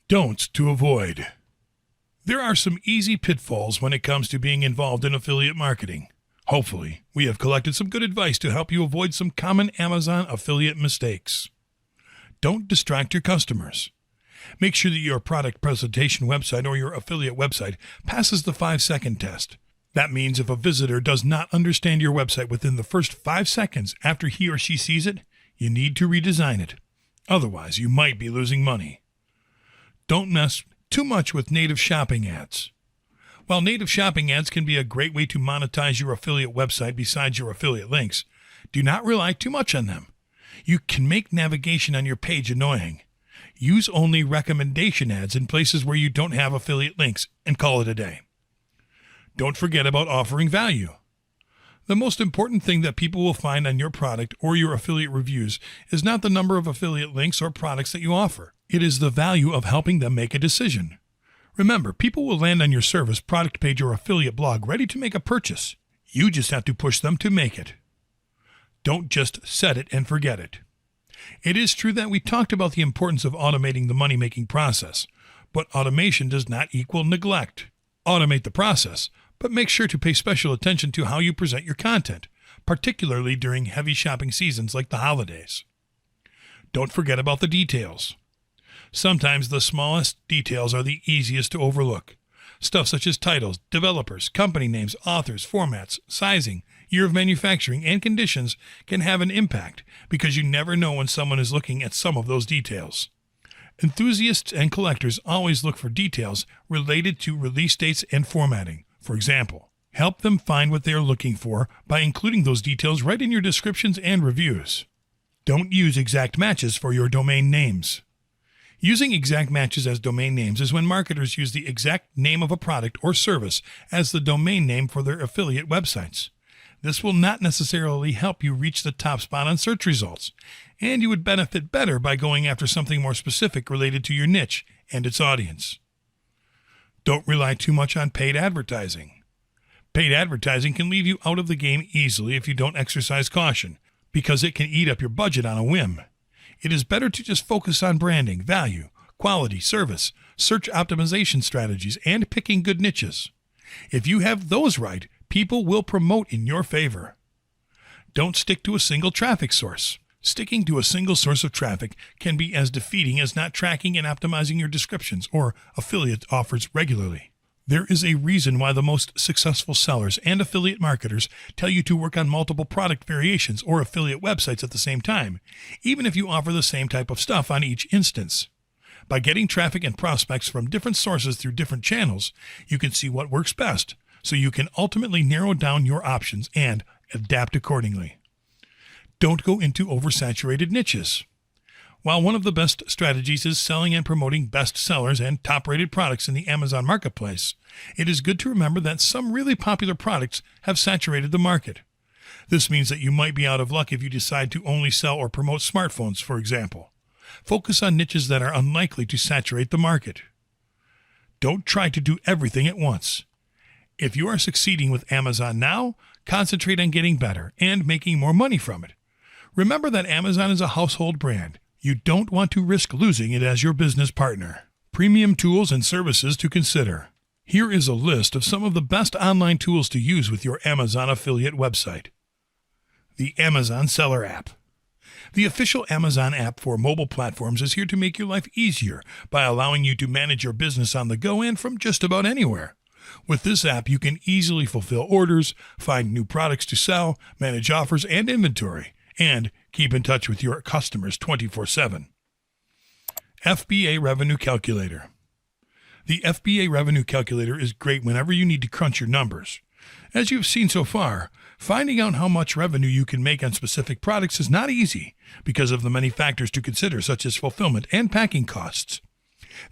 Don'ts to avoid. There are some easy pitfalls when it comes to being involved in affiliate marketing. Hopefully, we have collected some good advice to help you avoid some common Amazon affiliate mistakes. Don't distract your customers. Make sure that your product presentation website or your affiliate website passes the 5-second test. That means if a visitor does not understand your website within the first 5 seconds after he or she sees it, you need to redesign it. Otherwise, you might be losing money. Don't mess too much with native shopping ads. While native shopping ads can be a great way to monetize your affiliate website besides your affiliate links, do not rely too much on them. You can make navigation on your page annoying. Use only recommendation ads in places where you don't have affiliate links and call it a day. Don't forget about offering value. The most important thing that people will find on your product or your affiliate reviews is not the number of affiliate links or products that you offer. It is the value of helping them make a decision. Remember, people will land on your service, product page, or affiliate blog ready to make a purchase. You just have to push them to make it. Don't just set it and forget it. It is true that we talked about the importance of automating the money-making process, but automation does not equal neglect. Automate the process, but make sure to pay special attention to how you present your content, particularly during heavy shopping seasons like the holidays. Don't forget about the details. Sometimes the smallest details are the easiest to overlook. Stuff such as titles, developers, company names, authors, formats, sizing, year of manufacturing, and conditions can have an impact because you never know when someone is looking at some of those details. Enthusiasts and collectors always look for details related to release dates and formatting. For example, help them find what they are looking for by including those details right in your descriptions and reviews. Don't use exact matches for your domain names. Using exact matches as domain names is when marketers use the exact name of a product or service as the domain name for their affiliate websites. This will not necessarily help you reach the top spot on search results, and you would benefit better by going after something more specific related to your niche and its audience. Don't rely too much on paid advertising. Paid advertising can leave you out of the game easily if you don't exercise caution, because it can eat up your budget on a whim. It is better to just focus on branding, value, quality, service, search optimization strategies, and picking good niches. If you have those right, people will promote in your favor. Don't stick to a single traffic source. Sticking to a single source of traffic can be as defeating as not tracking and optimizing your descriptions or affiliate offers regularly. There is a reason why the most successful sellers and affiliate marketers tell you to work on multiple product variations or affiliate websites at the same time, even if you offer the same type of stuff on each instance. By getting traffic and prospects from different sources through different channels, you can see what works best, so you can ultimately narrow down your options and adapt accordingly. Don't go into oversaturated niches. While one of the best strategies is selling and promoting best sellers and top-rated products in the Amazon marketplace, it is good to remember that some really popular products have saturated the market. This means that you might be out of luck if you decide to only sell or promote smartphones, for example. Focus on niches that are unlikely to saturate the market. Don't try to do everything at once. If you are succeeding with Amazon now, concentrate on getting better and making more money from it. Remember that Amazon is a household brand. You don't want to risk losing it as your business partner. Premium tools and services to consider. Here is a list of some of the best online tools to use with your Amazon affiliate website. The Amazon Seller App. The official Amazon app for mobile platforms is here to make your life easier by allowing you to manage your business on the go and from just about anywhere. With this app, you can easily fulfill orders, find new products to sell, manage offers and inventory, and keep in touch with your customers 24/7. FBA Revenue Calculator. The FBA Revenue Calculator is great whenever you need to crunch your numbers. As you've seen so far, finding out how much revenue you can make on specific products is not easy because of the many factors to consider, such as fulfillment and packing costs.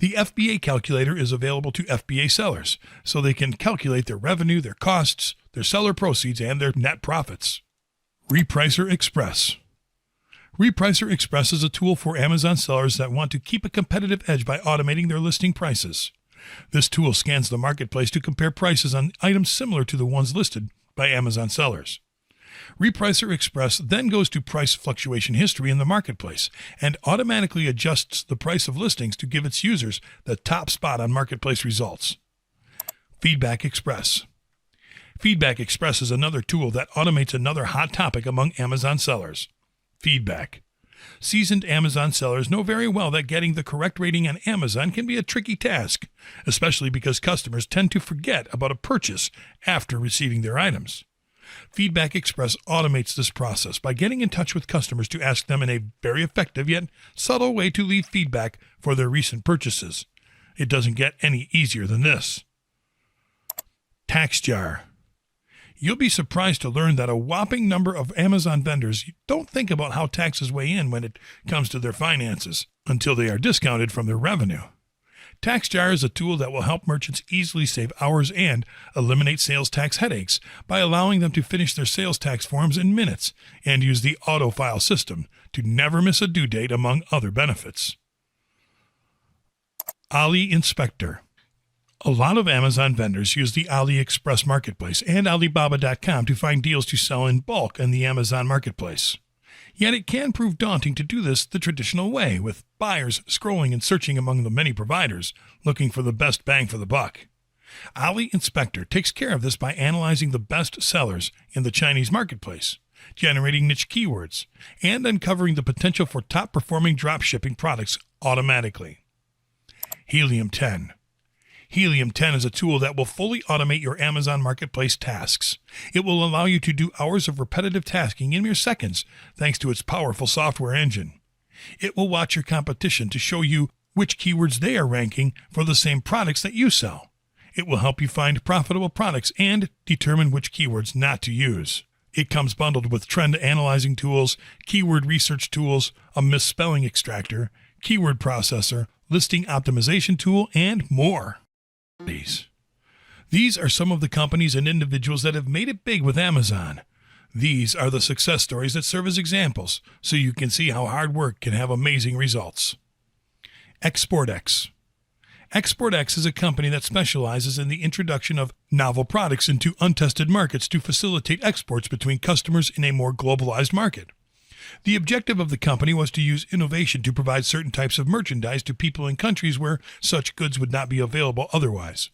The FBA calculator is available to FBA sellers, so they can calculate their revenue, their costs, their seller proceeds, and their net profits. Repricer Express. Repricer Express is a tool for Amazon sellers that want to keep a competitive edge by automating their listing prices. This tool scans the marketplace to compare prices on items similar to the ones listed by Amazon sellers. Repricer Express then goes to price fluctuation history in the marketplace and automatically adjusts the price of listings to give its users the top spot on marketplace results. Feedback Express. Feedback Express is another tool that automates another hot topic among Amazon sellers: feedback. Seasoned Amazon sellers know very well that getting the correct rating on Amazon can be a tricky task, especially because customers tend to forget about a purchase after receiving their items. Feedback Express automates this process by getting in touch with customers to ask them in a very effective yet subtle way to leave feedback for their recent purchases. It doesn't get any easier than this. Tax jar. You'll be surprised to learn that a whopping number of Amazon vendors don't think about how taxes weigh in when it comes to their finances until they are discounted from their revenue. TaxJar is a tool that will help merchants easily save hours and eliminate sales tax headaches by allowing them to finish their sales tax forms in minutes and use the auto-file system to never miss a due date, among other benefits. Ali Inspector. A lot of Amazon vendors use the AliExpress Marketplace and Alibaba.com to find deals to sell in bulk in the Amazon Marketplace. Yet it can prove daunting to do this the traditional way, with buyers scrolling and searching among the many providers, looking for the best bang for the buck. Ali Inspector takes care of this by analyzing the best sellers in the Chinese marketplace, generating niche keywords, and uncovering the potential for top-performing dropshipping products automatically. Helium 10. Helium 10 is a tool that will fully automate your Amazon Marketplace tasks. It will allow you to do hours of repetitive tasking in mere seconds thanks to its powerful software engine. It will watch your competition to show you which keywords they are ranking for the same products that you sell. It will help you find profitable products and determine which keywords not to use. It comes bundled with trend analyzing tools, keyword research tools, a misspelling extractor, keyword processor, listing optimization tool, and more. These are some of the companies and individuals that have made it big with Amazon. These are the success stories that serve as examples, so you can see how hard work can have amazing results. ExportX. ExportX is a company that specializes in the introduction of novel products into untested markets to facilitate exports between customers in a more globalized market. The objective of the company was to use innovation to provide certain types of merchandise to people in countries where such goods would not be available otherwise.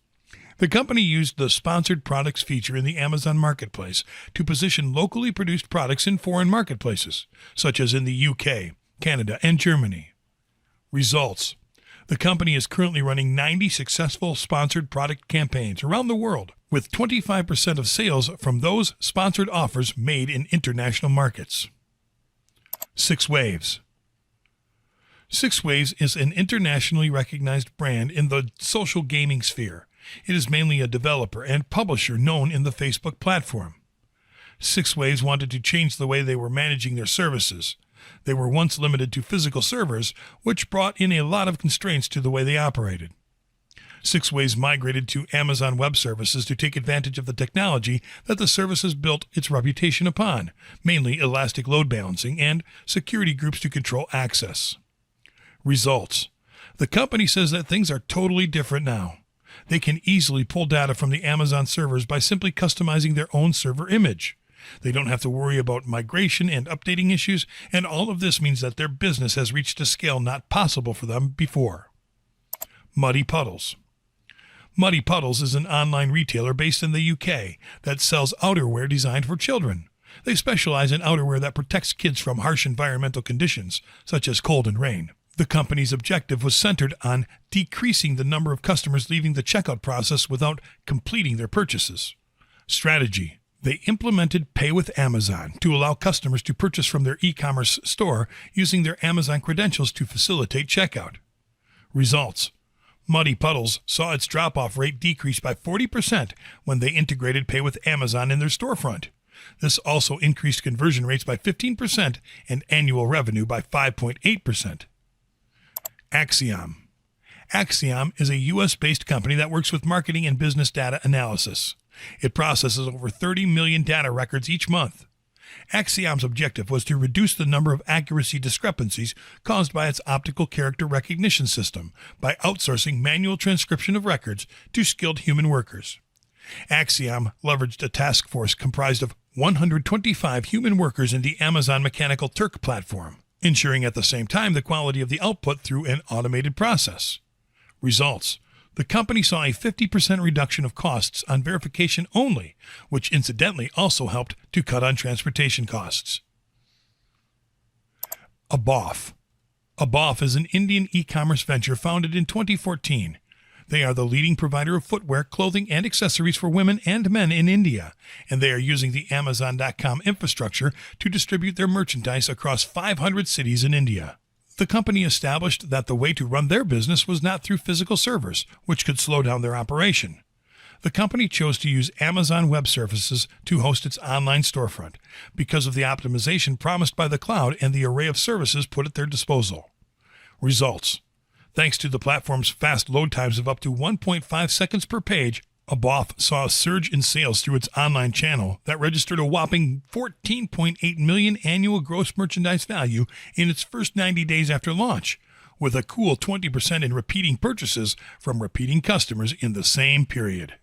The company used the sponsored products feature in the Amazon Marketplace to position locally produced products in foreign marketplaces, such as in the UK, Canada, and Germany. Results. The company is currently running 90 successful sponsored product campaigns around the world, with 25% of sales from those sponsored offers made in international markets. 6 Waves. 6 Waves is an internationally recognized brand in the social gaming sphere. It is mainly a developer and publisher known in the Facebook platform. 6 Waves wanted to change the way they were managing their services. They were once limited to physical servers, which brought in a lot of constraints to the way they operated. 6 Waves migrated to Amazon Web Services to take advantage of the technology that the services built its reputation upon, mainly elastic load balancing and security groups to control access. Results. The company says that things are totally different now. They can easily pull data from the Amazon servers by simply customizing their own server image. They don't have to worry about migration and updating issues, and all of this means that their business has reached a scale not possible for them before. Muddy Puddles. Muddy Puddles is an online retailer based in the UK that sells outerwear designed for children. They specialize in outerwear that protects kids from harsh environmental conditions, such as cold and rain. The company's objective was centered on decreasing the number of customers leaving the checkout process without completing their purchases. Strategy. They implemented Pay with Amazon to allow customers to purchase from their e-commerce store using their Amazon credentials to facilitate checkout. Results. Muddy Puddles saw its drop-off rate decrease by 40% when they integrated Pay with Amazon in their storefront. This also increased conversion rates by 15% and annual revenue by 5.8%. Axiom. Axiom is a U.S.-based company that works with marketing and business data analysis. It processes over 30 million data records each month. Axiom's objective was to reduce the number of accuracy discrepancies caused by its optical character recognition system by outsourcing manual transcription of records to skilled human workers. Axiom leveraged a task force comprised of 125 human workers in the Amazon Mechanical Turk platform, ensuring at the same time the quality of the output through an automated process. Results: the company saw a 50% reduction of costs on verification only, which incidentally also helped to cut on transportation costs. Aboff. Aboff is an Indian e-commerce venture founded in 2014. They are the leading provider of footwear, clothing, and accessories for women and men in India, and they are using the Amazon.com infrastructure to distribute their merchandise across 500 cities in India. The company established that the way to run their business was not through physical servers, which could slow down their operation. The company chose to use Amazon Web Services to host its online storefront because of the optimization promised by the cloud and the array of services put at their disposal. Results: thanks to the platform's fast load times of up to 1.5 seconds per page, Aboff saw a surge in sales through its online channel that registered a whopping $14.8 million annual gross merchandise value in its first 90 days after launch, with a cool 20% in repeating purchases from repeating customers in the same period.